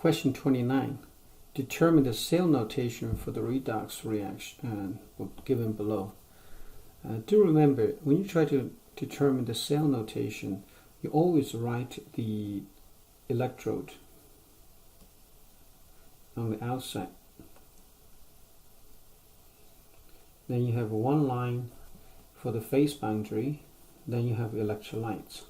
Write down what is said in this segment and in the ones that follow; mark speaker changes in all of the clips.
Speaker 1: Question 29. Determine the cell notation for the redox reaction given below. Do remember, when you try to determine the cell notation, you always write the electrode on the outside. Then you have one line for the phase boundary, then you have electrolytes.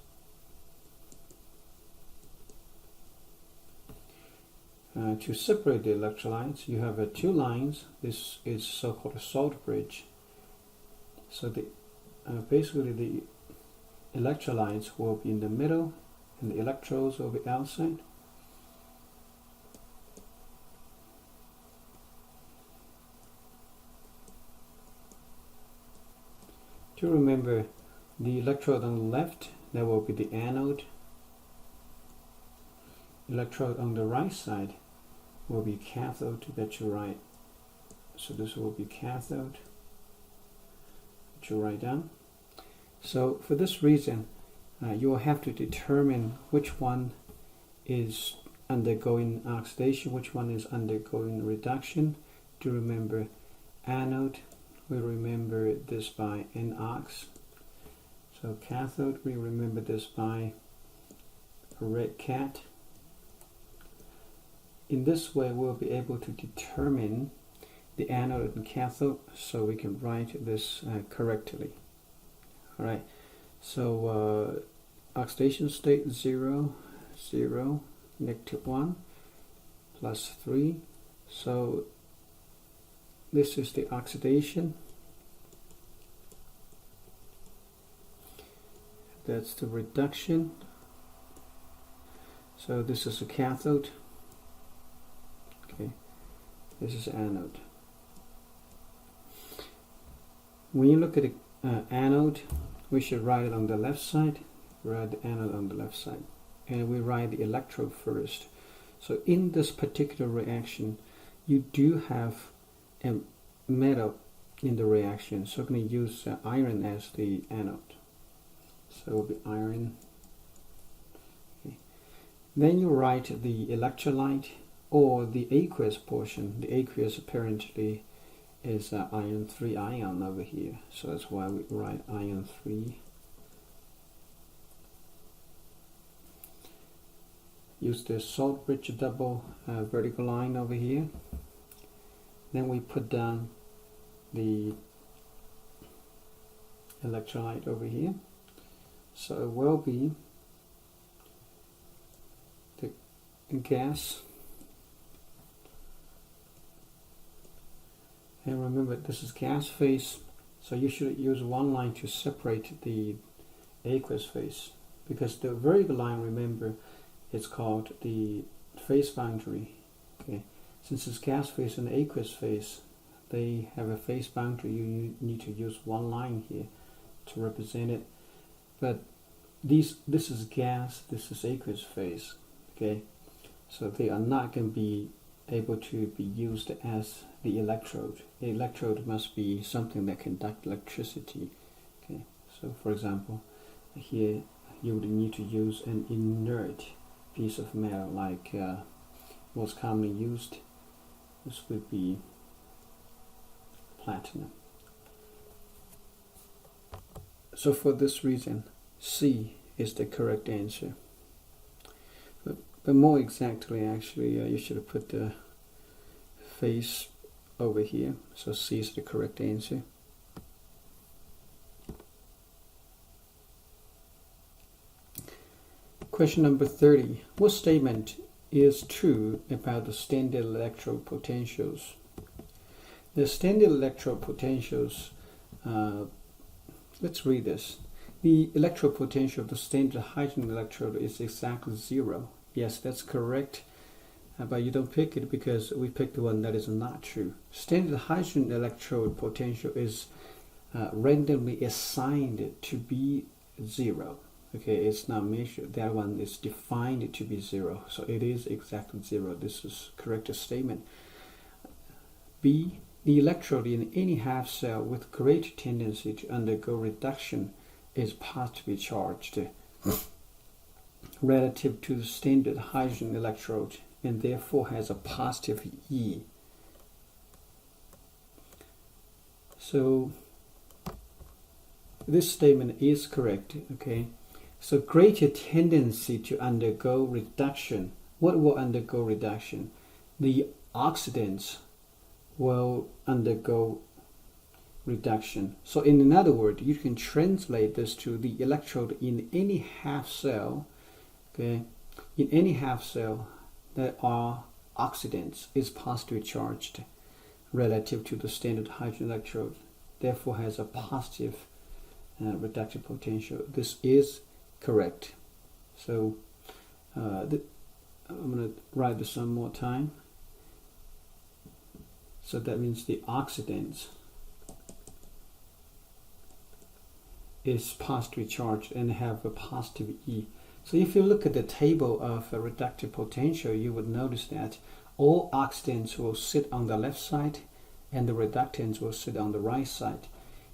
Speaker 1: To separate the electrolytes, you have two lines. This is so-called a salt bridge. So basically the electrolytes will be in the middle and the electrodes will be outside. To remember, the electrode on the left, that will be the anode. Electrode on the right side will be cathode that you write. So this will be cathode that you write down. So for this reason, you will have to determine which one is undergoing oxidation, which one is undergoing reduction. To remember, anode, we remember this by NOx. So cathode, we remember this by a red cat. In this way, we'll be able to determine the anode and cathode, so we can write this correctly. All right. So oxidation state 0, 0, -1, +3. So this is the oxidation. That's the reduction. So this is a cathode. Okay, this is anode. When you look at the anode, we should write it on the left side. Write the anode on the left side, and we write the electrode first. So in this particular reaction, you do have a metal in the reaction, so I'm going to use iron as the anode. So it will be iron. Okay. Then you write the electrolyte or the aqueous portion. The aqueous apparently is iron 3 ion over here, so that's why we write iron 3. Use the salt bridge double vertical line over here. Then we put down the electrolyte over here. So it will be the gas. And remember, this is gas phase, so you should use one line to separate the aqueous phase, because the vertical line, remember, it's called the phase boundary. Okay, since it's gas phase and aqueous phase, they have a phase boundary. You need to use one line here to represent it. But this is gas, this is aqueous phase. Okay, so they are not going to be able to be used as the electrode. The electrode must be something that conducts electricity. Okay, so for example, here you would need to use an inert piece of metal, like most commonly used. This would be platinum. So for this reason, C is the correct answer. But more exactly, actually, you should have put the phase over here. So C is the correct answer. Question number 30. What statement is true about the standard electrode potentials? The standard electrode potentials, let's read this. The electrode potential of the standard hydrogen electrode is exactly 0. Yes, that's correct, but you don't pick it because we picked the one that is not true. Standard hydrogen electrode potential is randomly assigned to be 0. Okay, it's not measured. That one is defined to be 0, so it is exactly 0. This is correct statement. B. The electrode in any half cell with great tendency to undergo reduction is positively charged. relative to the standard hydrogen electrode, and therefore has a positive E. So this statement is correct. Okay, so greater tendency to undergo reduction. What will undergo reduction? The oxidants will undergo reduction. So in other words, you can translate this to the electrode in any half cell. Okay, in any half cell that are oxidants is positively charged relative to the standard hydrogen electrode, therefore has a positive reductive potential. This is correct. So I'm going to write this one more time. So that means the oxidants is positively charged and have a positive E. So if you look at the table of reductive potential, you would notice that all oxidants will sit on the left side and the reductants will sit on the right side.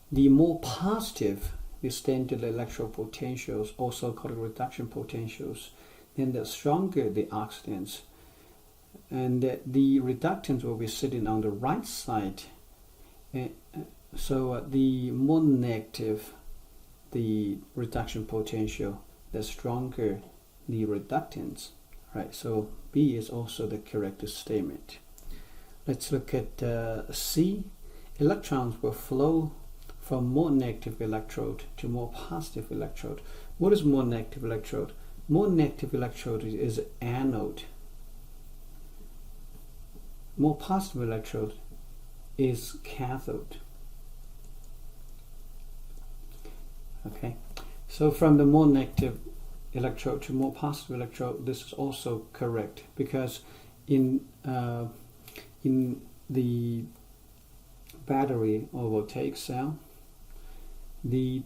Speaker 1: The more positive the standard electrode potentials, also called reduction potentials, then the stronger the oxidants. And the reductants will be sitting on the right side. So the more negative the reduction potential, the stronger the reductants. Right, so B is also the correct statement. Let's look at C. Electrons will flow from more negative electrode to more positive electrode. What is more negative electrode? More negative electrode is anode. More positive electrode is cathode. Okay, so from the more negative electrode to more positive electrode, this is also correct, because in the battery or voltaic cell, the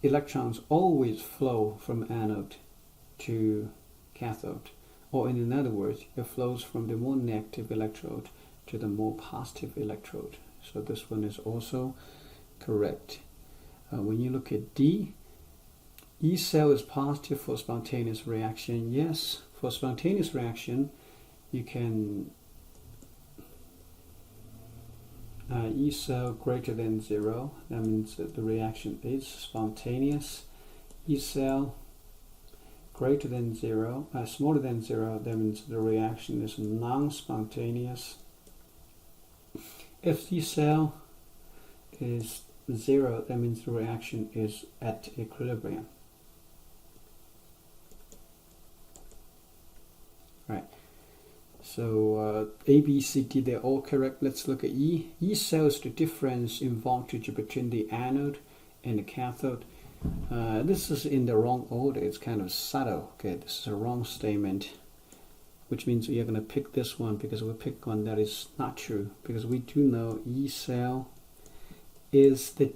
Speaker 1: electrons always flow from anode to cathode, or in other words, it flows from the more negative electrode to the more positive electrode. So this one is also correct. When you look at D, E cell is positive for spontaneous reaction. Yes, for spontaneous reaction, you can E cell greater than 0. That means that the reaction is spontaneous. E cell greater than 0, smaller than 0. That means the reaction is non-spontaneous. If E cell is 0, that means the reaction is at equilibrium. Right. So A, B, C, D, they're all correct. Let's look at E. E cell is the difference in voltage between the anode and the cathode. This is in the wrong order. It's kind of subtle. Okay, this is a wrong statement, which means we are going to pick this one because we pick one that is not true, because we do know E cell is the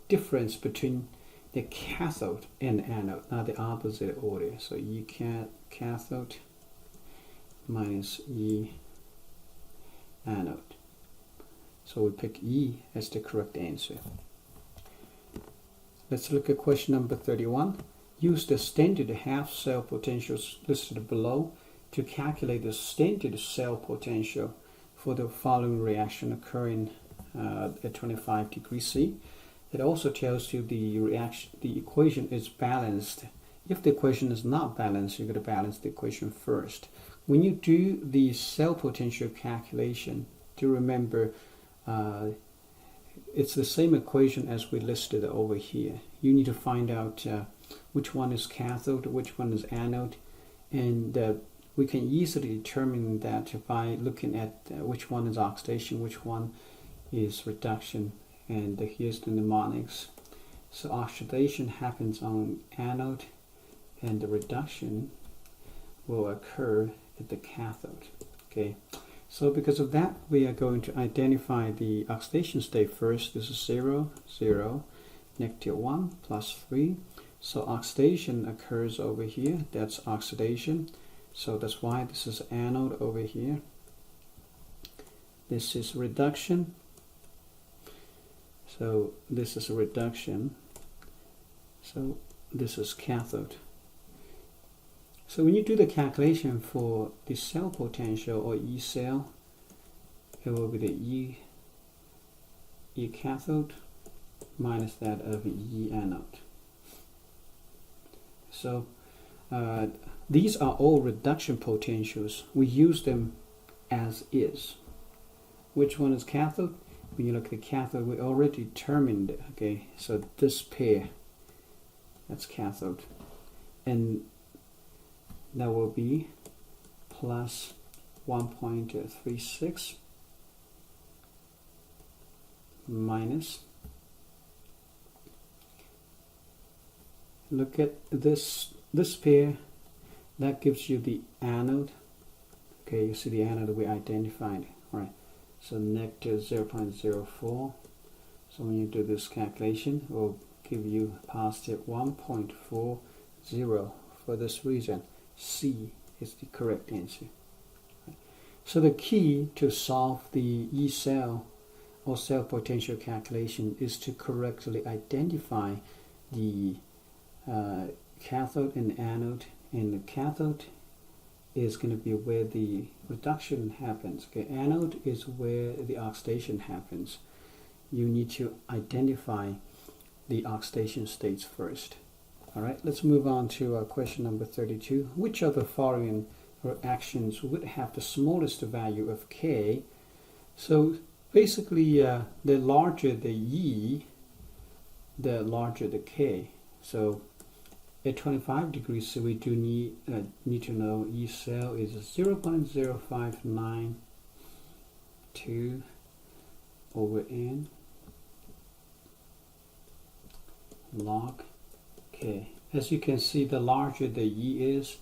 Speaker 1: difference between the cathode and anode, not the opposite order. So E cathode minus E anode. So we pick E as the correct answer. Let's look at question number 31. Use the standard half cell potentials listed below to calculate the standard cell potential for the following reaction occurring at 25 degrees C. It also tells you the equation is balanced. If the equation is not balanced, you're going to balance the equation first. When you do the cell potential calculation, do remember it's the same equation as we listed over here. You need to find out which one is cathode, which one is anode, and we can easily determine that by looking at which one is oxidation, which one is reduction, and here's the mnemonics. So oxidation happens on anode, and the reduction will occur at the cathode. Okay, so because of that, we are going to identify the oxidation state first. This is 0, 0, -1, +3. So oxidation occurs over here. That's oxidation. So that's why this is anode over here. This is reduction. So this is a reduction. So this is cathode. So when you do the calculation for the cell potential, or E cell, it will be the E cathode minus that of E anode. So these are all reduction potentials. We use them as is. Which one is cathode? When you look at the cathode, we already determined it. Okay, so this pair, that's cathode, and that will be plus 1.36 minus, look at this pair, that gives you the anode. Okay, you see the anode we identified. All right, so negative 0.04. So when you do this calculation, it will give you positive 1.40. For this reason, C is the correct answer. So the key to solve the E cell or cell potential calculation is to correctly identify the cathode and anode, and the cathode is going to be where the reduction happens. Okay, anode is where the oxidation happens. You need to identify the oxidation states first. All right, let's move on to question number 32. Which of the following reactions would have the smallest value of K? So basically, the larger the E, the larger the K. So at 25 degrees, so we do need to know E cell is 0.0592 over N log K. As you can see, the larger the E is,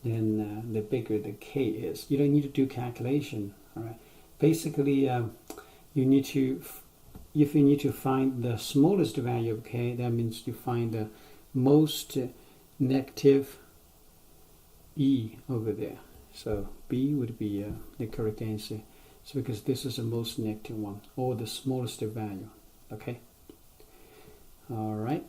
Speaker 1: then the bigger the K is. You don't need to do calculation. All right. Basically, you need to, if you need to find the smallest value of K, that means you find the most negative E over there. So B would be the correct answer. So because this is the most negative one, or the smallest value. Okay. All right.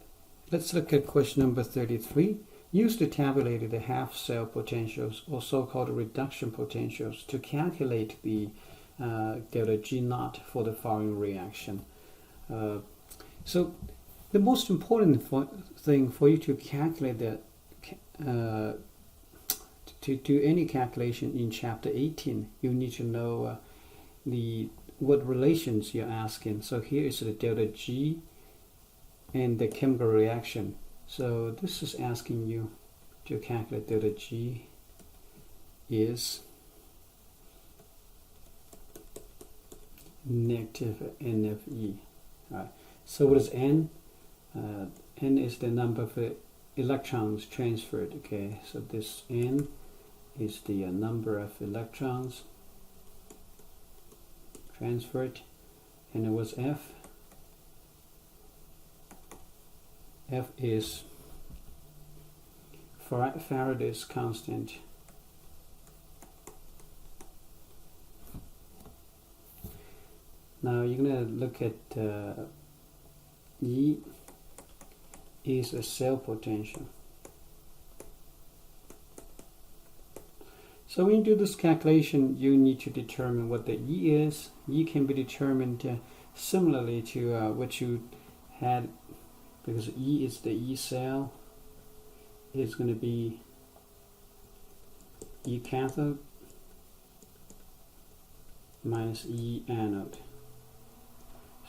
Speaker 1: Let's look at question number 33. Use the tabulated half cell potentials, or so-called reduction potentials, to calculate the delta G naught for the following reaction. So the most important thing for you to calculate that, to do any calculation in chapter 18, you need to know what relations you're asking. So here is the delta G and the chemical reaction. So this is asking you to calculate delta G is negative NFE. All right. So what is N? N is the number of electrons transferred. Okay, so this N is the number of electrons transferred, and it was F. F is Faraday's constant. Now you're going to look at E is a cell potential. So when you do this calculation, you need to determine what the E is. E can be determined similarly to what you had, because E is the E cell, is going to be E cathode minus E anode.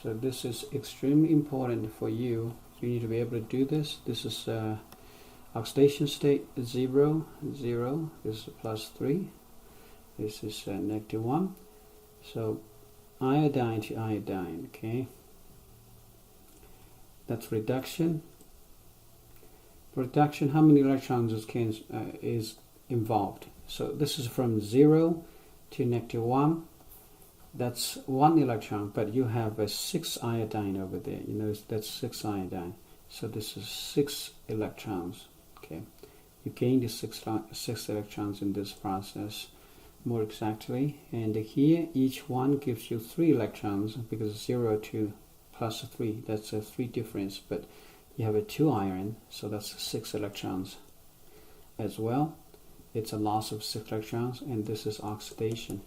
Speaker 1: So this is extremely important for you. You need to be able to do this. This is oxidation state 0, 0. This is plus 3. This is negative 1. So iodine to iodine, okay? That's reduction. Reduction, how many electrons is involved? So this is from 0 to negative 1. That's 1 electron, but you have a 6 iodine over there. You know, that's 6 iodine. So this is 6 electrons. Okay, you gain the 6 electrons in this process, more exactly. And here, each one gives you 3 electrons, because 0 to plus 3, that's a 3 difference. But you have a 2 iron, so that's 6 electrons as well. it's a loss of 6 electrons, and this is oxidation.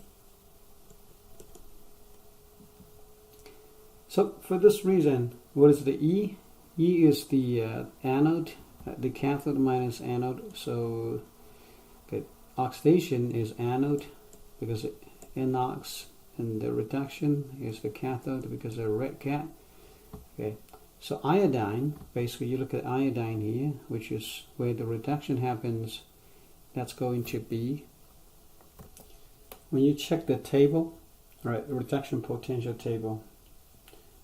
Speaker 1: So for this reason, what is the E? E is the anode, the cathode minus anode. So okay, oxidation is anode because NOx, and the reduction is the cathode because of red cat. Okay, so iodine, basically you look at iodine here, which is where the reduction happens. That's going to be, when you check the table, right, reduction potential table,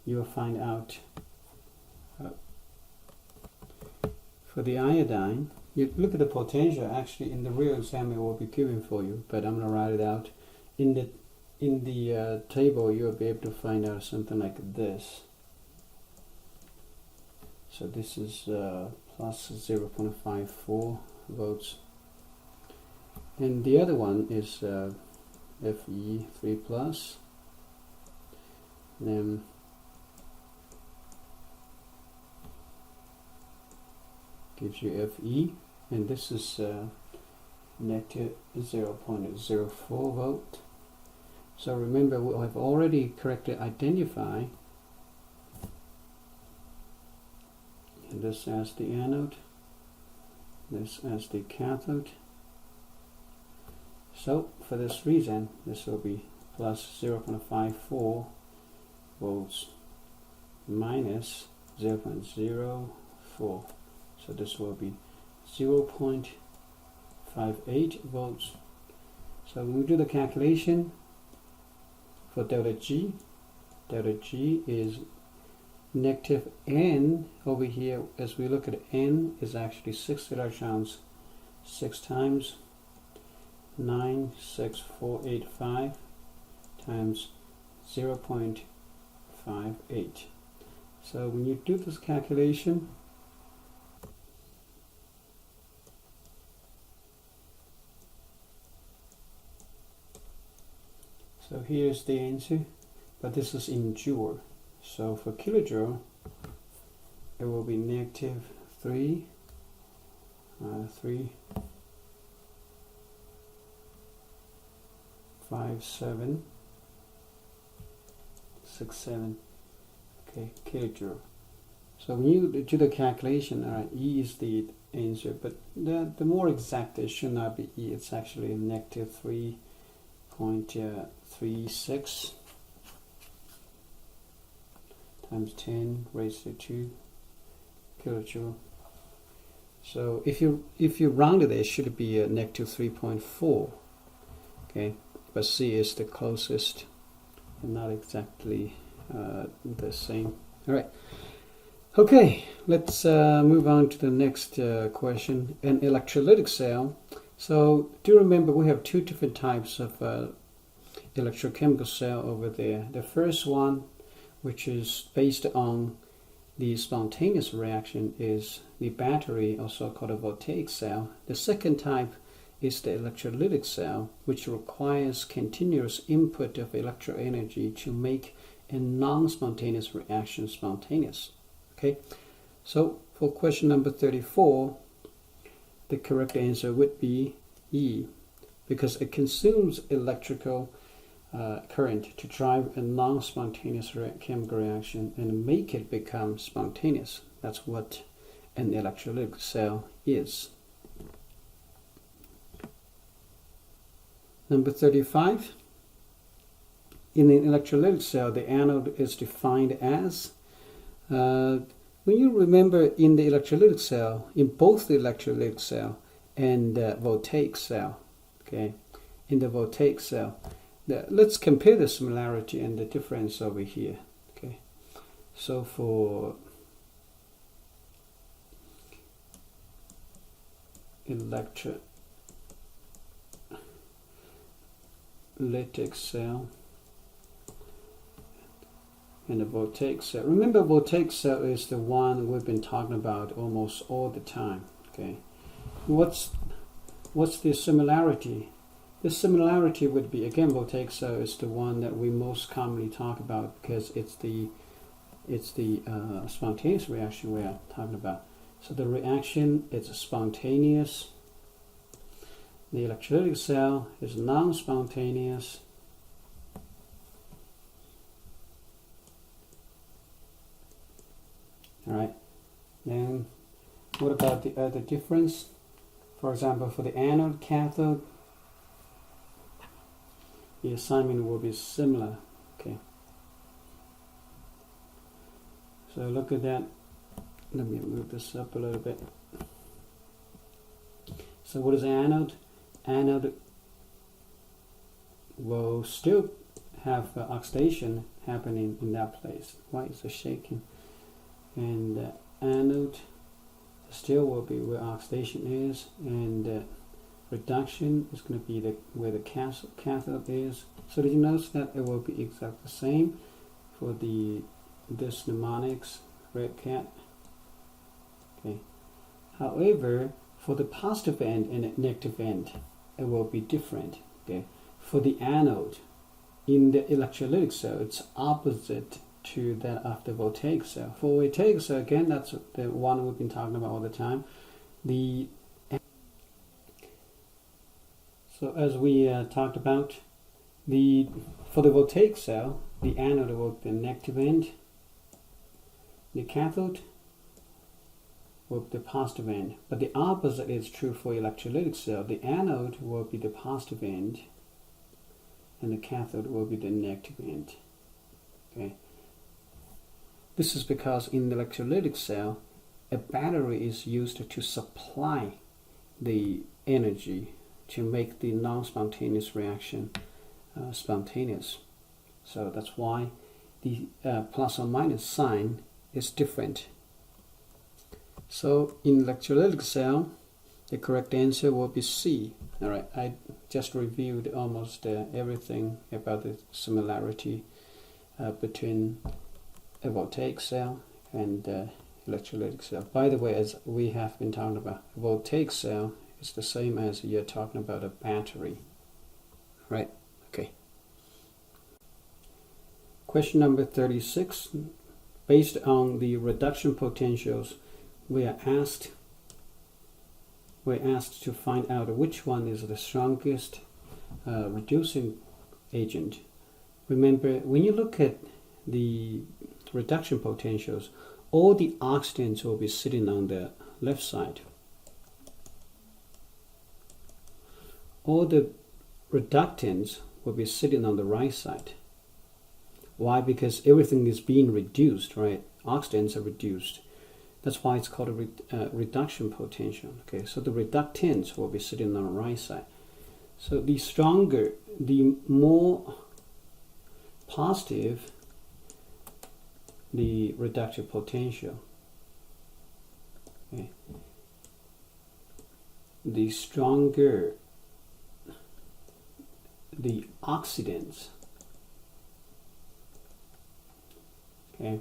Speaker 1: you will find out for the iodine, you look at the potential. Actually in the real exam it will be given for you, but I'm going to write it out. In the table you will be able to find out something like this. So this is plus 0.54 volts, and the other one is Fe 3 plus, then gives you Fe, and this is negative 0.04 volt. So remember, we have already correctly identified this as the anode, this as the cathode. So for this reason, this will be plus 0.54 volts minus 0.04. So this will be 0.58 volts. So when we do the calculation for delta G is negative N over here. As we look at N, is actually 6 electrons, 6 times 96485 times 0.58. So when you do this calculation, so here's the answer, but this is in joule. So for kilojoule, it will be negative 3.5767, okay, kilojoule. So when you do the calculation, E is the answer, but the more exact, it should not be E. It's actually negative 3.36 times 10 raised to 2 kilojoule. So if you round it, it should be a negative 3.4. Okay, but C is the closest and not exactly the same. All right. Okay, let's move on to the next question. An electrolytic cell. So do remember we have two different types of electrochemical cell over there. The first one, which is based on the spontaneous reaction, is the battery, also called a voltaic cell. The second type is the electrolytic cell, which requires continuous input of electrical energy to make a non-spontaneous reaction spontaneous. Okay, so for question number 34, the correct answer would be E, because it consumes electrical current to drive a non-spontaneous chemical reaction and make it become spontaneous. That's what an electrolytic cell is. Number 35. In an electrolytic cell, the anode is defined as, when you remember in the electrolytic cell, in both the electrolytic cell and the voltaic cell, okay, in the voltaic cell, let's compare the similarity and the difference over here. Okay, so for electrolytic cell and the voltaic cell. Remember, voltaic cell is the one we've been talking about almost all the time. Okay, what's the similarity? The similarity would be, again, voltaic cell is the one that we most commonly talk about because it's the spontaneous reaction we are talking about. So the reaction is spontaneous. The electrolytic cell is non-spontaneous. Alright, then what about the other difference? For example, for the anode cathode, the assignment will be similar. Okay. So look at that. Let me move this up a little bit. So what is anode? Anode will still have oxidation happening in that place. Why is it shaking? And anode still will be where oxidation is, and reduction is going to be where the cathode is. So did you notice that it will be exactly the same for this mnemonics red cat? Okay. However, for the positive end and the negative end, it will be different. Okay. For the anode in the electrolytic cell, it's opposite to that of the voltaic cell. For voltaic cell, again, that's the one we've been talking about all the time. So as we talked about, for the voltaic cell, the anode will be the negative end. The cathode will be the positive end. But the opposite is true for electrolytic cell. The anode will be the positive end, and the cathode will be the negative end. Okay. This is because in the electrolytic cell, a battery is used to supply the energy to make the non-spontaneous reaction spontaneous. So that's why the plus or minus sign is different. So in electrolytic cell, the correct answer will be C. All right, I just reviewed almost everything about the similarity between a voltaic cell and electrolytic cell. By the way, as we have been talking about, a voltaic cell is the same as you're talking about a battery, right? Okay. Question number 36. Based on the reduction potentials, we're asked to find out which one is the strongest reducing agent. Remember, when you look at the reduction potentials, all the oxidants will be sitting on the left side. All the reductants will be sitting on the right side. Why? Because everything is being reduced, right? Oxidants are reduced. That's why it's called a reduction potential. Okay, so the reductants will be sitting on the right side. So the stronger, the more positive the reductive potential, okay, the stronger the oxidants. Okay.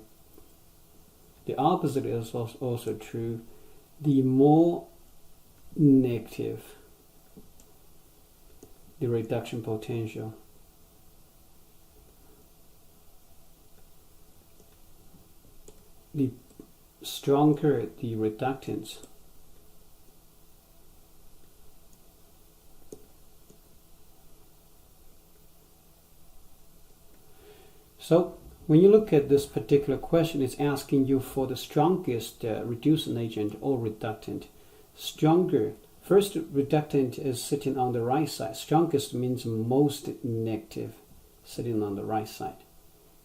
Speaker 1: The opposite is also true. The more negative the reduction potential, the stronger the reductants. So when you look at this particular question, it's asking you for the strongest reducing agent or reductant. Stronger. First reductant is sitting on the right side. Strongest means most negative, sitting on the right side.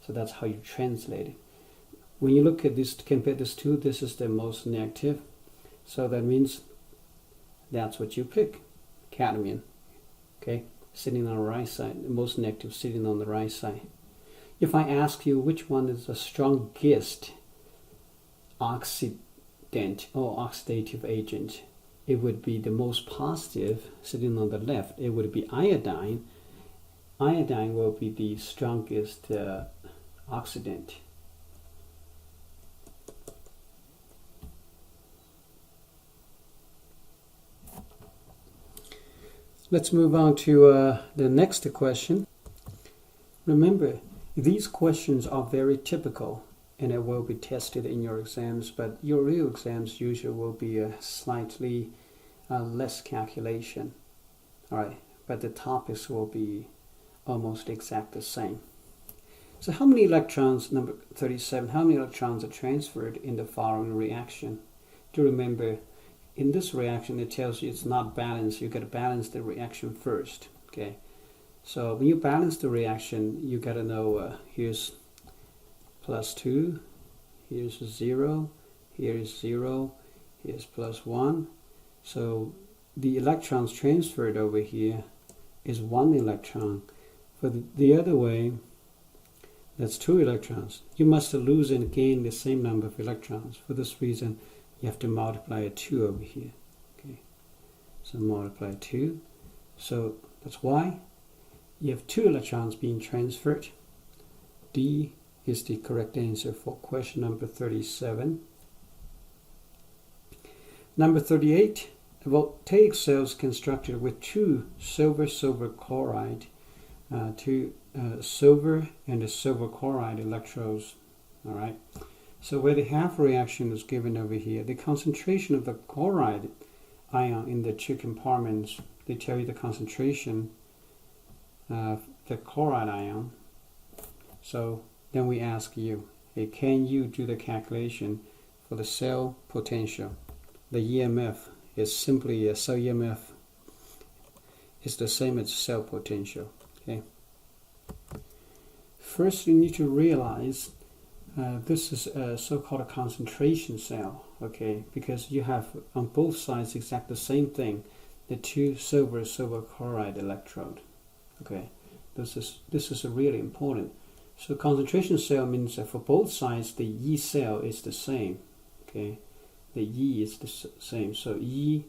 Speaker 1: So that's how you translate it. When you look at this, compare this to, this is the most negative. So that means that's what you pick. Cadmium. Okay, sitting on the right side. The most negative sitting on the right side. If I ask you which one is the strongest oxidant or oxidative agent, it would be the most positive sitting on the left. It would be iodine. Iodine will be the strongest oxidant. Let's move on to the next question. Remember, these questions are very typical and it will be tested in your exams, but your real exams usually will be slightly less calculation. All right, but the topics will be almost exact the same. So how many electrons, number 37, how many electrons are transferred in the following reaction? Do remember, in this reaction, it tells you it's not balanced. You got to balance the reaction first. Okay, so when you balance the reaction, you got to know here's +2, here's 0, here's 0, here's +1. So the electrons transferred over here is 1 electron. For the other way, that's 2 electrons. You must lose and gain the same number of electrons. For this reason, you have to multiply a 2 over here. Okay, so multiply 2. So that's why you have 2 electrons being transferred. D is the correct answer for question number 37. Number 38, a voltaic cell is constructed with 2 silver chloride, 2 silver and the silver chloride electrodes. All right. So where the half reaction is given over here, the concentration of the chloride ion in the 2 compartments, they tell you the concentration of the chloride ion. So then we ask you, hey, can you do the calculation for the cell potential? The EMF is simply a cell EMF is the same as cell potential. Okay. First, you need to realize this is a so-called a concentration cell. Okay, because you have on both sides exactly the same thing, the 2 silver chloride electrode. Okay, this is really important. So concentration cell means that for both sides the E cell is the same. Okay, the E is the same. So E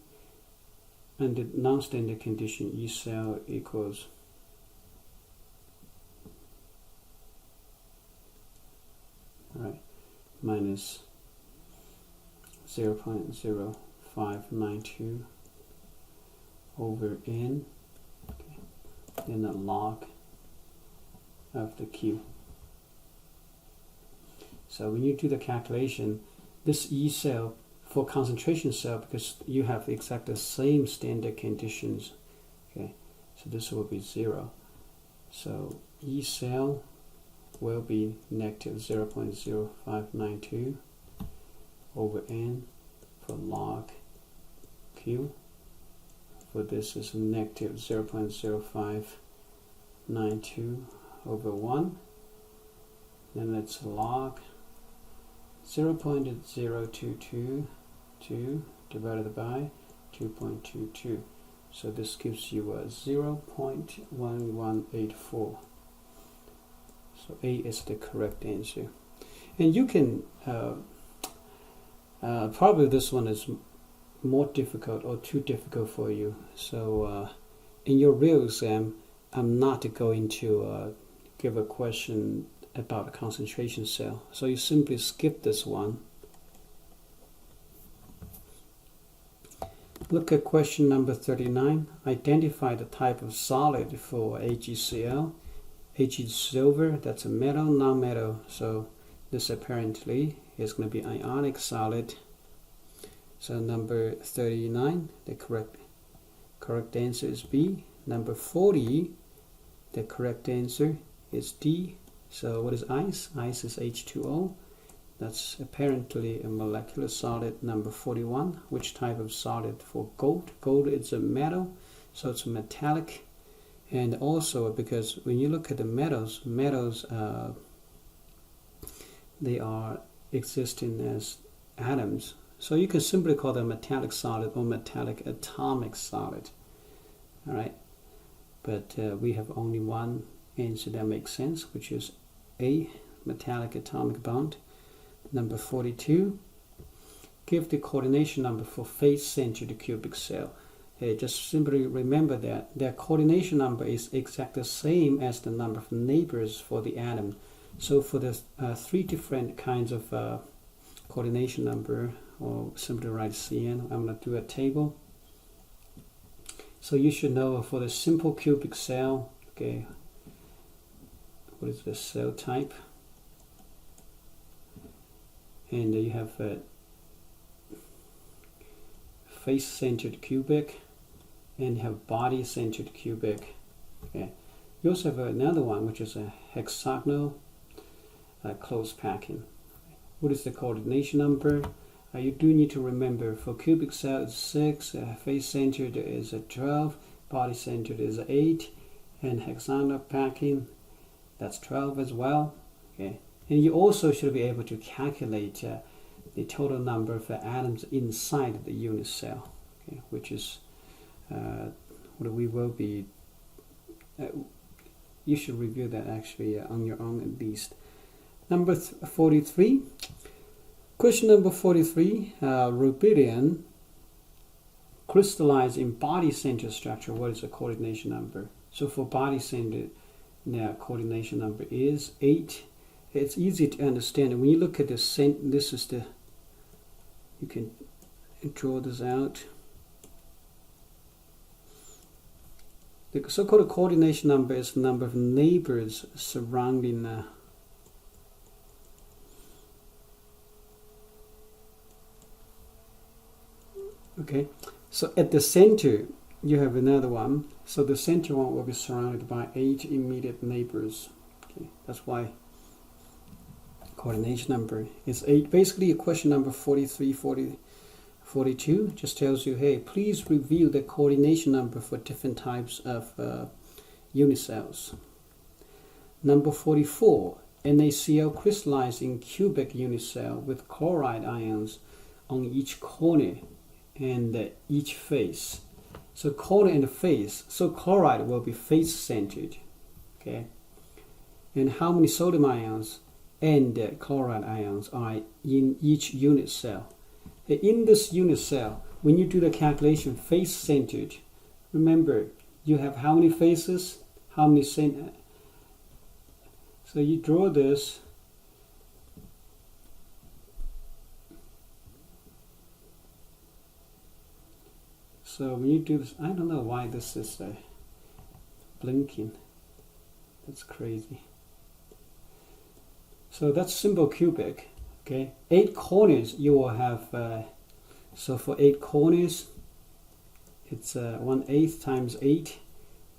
Speaker 1: under non-standard condition, E cell equals minus 0.0592 over N, okay, then the log of the Q. So when you do the calculation, this E cell for concentration cell, because you have exactly the same standard conditions, okay, so this will be 0. So E cell will be negative 0.0592 over N for log Q. For this is negative 0.0592 over 1. Then let's log 0.0222 divided by 2.22. So this gives you a 0.1184. So A is the correct answer. And you can, probably this one is more difficult or too difficult for you. So in your real exam, I'm not going to give a question about a concentration cell. So you simply skip this one. Look at question number 39. Identify the type of solid for AgCl. Ag is silver, that's a metal, non-metal. So this apparently is going to be ionic solid. So number 39, the correct answer is B. Number 40, the correct answer is D. So what is ice? Ice is H2O. That's apparently a molecular solid. Number 41, which type of solid for gold? Gold is a metal, so it's a metallic. And also because when you look at the metals, they are existing as atoms. So you can simply call them metallic solid or metallic atomic solid. All right, but we have only one answer that makes sense, which is A, metallic atomic bond. Number 42, give the coordination number for face-centered cubic cell. Hey, just simply remember that their coordination number is exactly the same as the number of neighbors for the atom. So for the 3 different kinds of coordination number, or simply write CN, I'm going to do a table. So you should know for the simple cubic cell, okay, what is the cell type? And you have a face-centered cubic, and you have body-centered cubic. Okay. You also have another one, which is a hexagonal close packing. What is the coordination number? You do need to remember for cubic cell it's 6, face-centered is 12, body-centered is 8, and hexagonal packing, that's 12 as well. Okay. And you also should be able to calculate the total number of atoms inside the unit cell, okay, which is what we will be. You should review that actually on your own at least. Number 43. Question number 43. Rubidium crystallized in body-centered structure. What is the coordination number? So for body-centered, the coordination number is 8. It's easy to understand. When you look at this is the, you can draw this out. The so-called coordination number is the number of neighbors surrounding okay, so at the center you have another one. So the center one will be surrounded by 8 immediate neighbors. Okay, that's why coordination number is 8. Basically, a question number 43, 42 just tells you, hey, please review the coordination number for different types of unit cells. Number 44, NaCl crystallized in cubic unit cell with chloride ions on each corner and each face. So corner and face, so chloride will be face-centered, okay? And how many sodium ions and chloride ions are in each unit cell? In this unit cell, when you do the calculation face-centered, remember you have how many faces, how many so you draw this. So when you do this, I don't know why this is blinking. That's crazy. So that's simple cubic. Okay, 8 corners you will have. So for 8 corners, it's 1/8 times 8.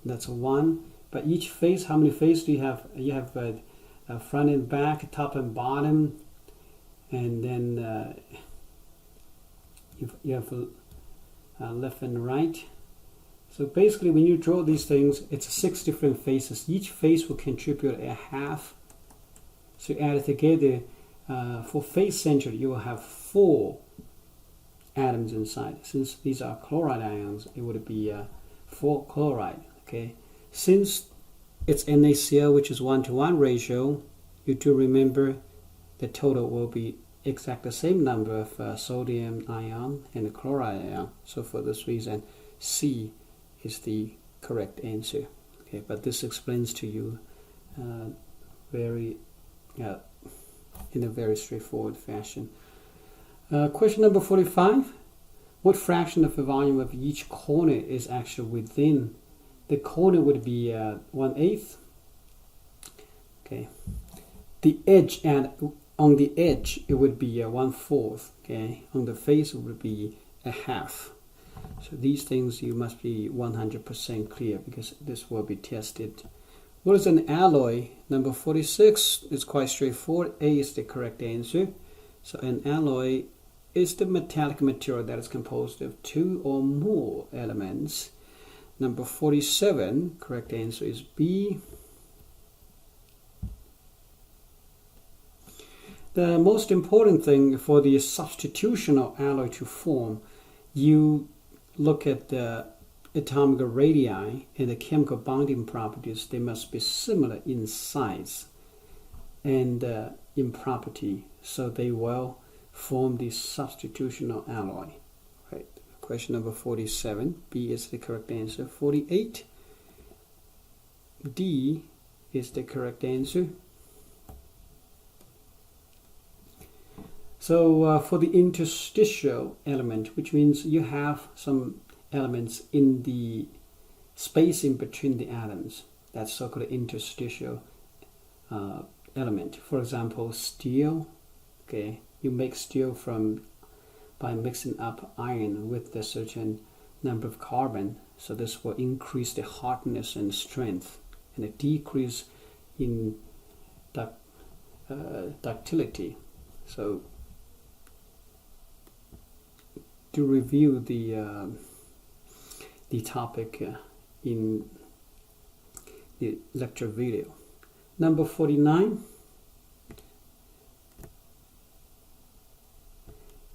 Speaker 1: That's 1. But each face, how many faces do you have? You have front and back, top and bottom, and then you have left and right. So basically, when you draw these things, it's 6 different faces. Each face will contribute a half. So add it together. For face-centered, you will have 4 atoms inside. Since these are chloride ions, it would be 4 chloride. Okay. Since it's NaCl, which is 1-to-1 ratio, you do remember the total will be exact the same number of sodium ion and chloride ion. So for this reason, C is the correct answer. Okay, but this explains to you in a very straightforward fashion. Question number 45. What fraction of the volume of each corner is actually within? The corner would be 1/8. Okay. The edge, and on the edge it would be 1/4. Okay. On the face it would be a half. So these things you must be 100% clear because this will be tested. What is an alloy? Number 46 is quite straightforward. A is the correct answer. So an alloy is the metallic material that is composed of 2 or more elements. Number 47, correct answer is B. The most important thing for the substitutional alloy to form, you look at the atomic radii and the chemical bonding properties. They must be similar in size and in property, so they will form the substitutional alloy. Right. Question number 47. B is the correct answer. 48. D is the correct answer. So for the interstitial element, which means you have some elements in the space in between the atoms, that's so-called interstitial element. For example, steel. Okay, you make steel by mixing up iron with a certain number of carbon. So this will increase the hardness and strength, and a decrease in ductility. So to review the topic in the lecture video. Number 49.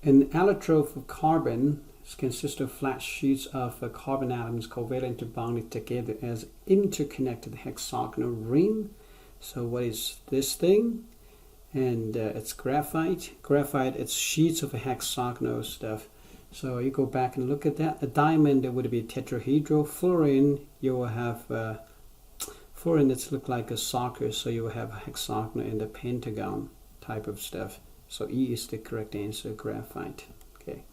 Speaker 1: An electrode of carbon consists of flat sheets of carbon atoms covalently bonded together as interconnected hexagonal ring. So what is this thing? And it's graphite. Graphite, it's sheets of hexagonal stuff. So you go back and look at that. A diamond, it would be tetrahedral. Fluorine, you will have fluorine that's look like a soccer, so you will have hexagonal and the pentagon type of stuff. So E is the correct answer, graphite. Okay.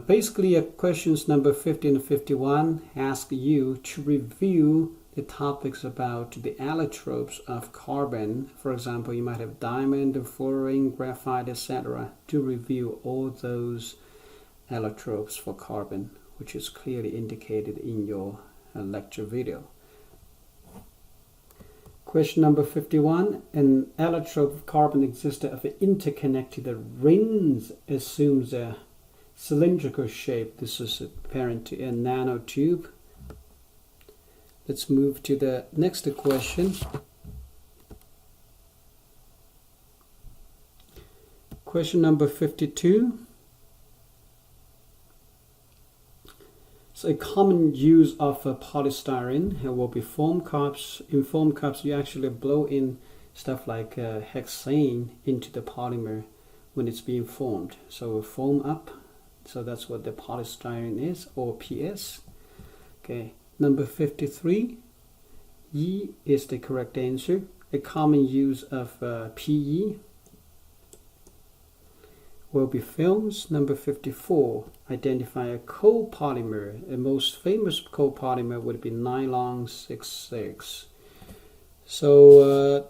Speaker 1: Basically, questions number 50 and 51 ask you to review the topics about the electrodes of carbon. For example, you might have diamond, fluorine, graphite, etc. To review all those electrodes for carbon, which is clearly indicated in your lecture video. Question number 51. An electrode of carbon exists of interconnected rings, assumes a cylindrical shape. This is apparent to a nanotube. Let's move to the next question. Question number 52. So a common use of polystyrene will be foam cups. In foam cups, you actually blow in stuff like hexane into the polymer when it's being formed. So foam up. So that's what the polystyrene is, or PS. Okay. Number 53, E is the correct answer. A common use of PE will be films. Number 54, identify a copolymer. A most famous copolymer would be nylon 66. So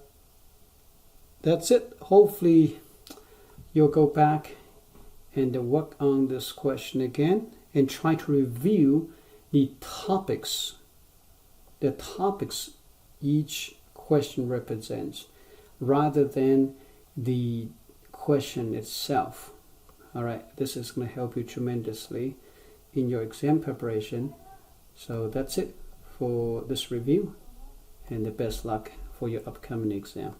Speaker 1: that's it. Hopefully you'll go back and work on this question again and try to review the topics each question represents, rather than the question itself. All right, this is going to help you tremendously in your exam preparation. So that's it for this review, and the best luck for your upcoming exam.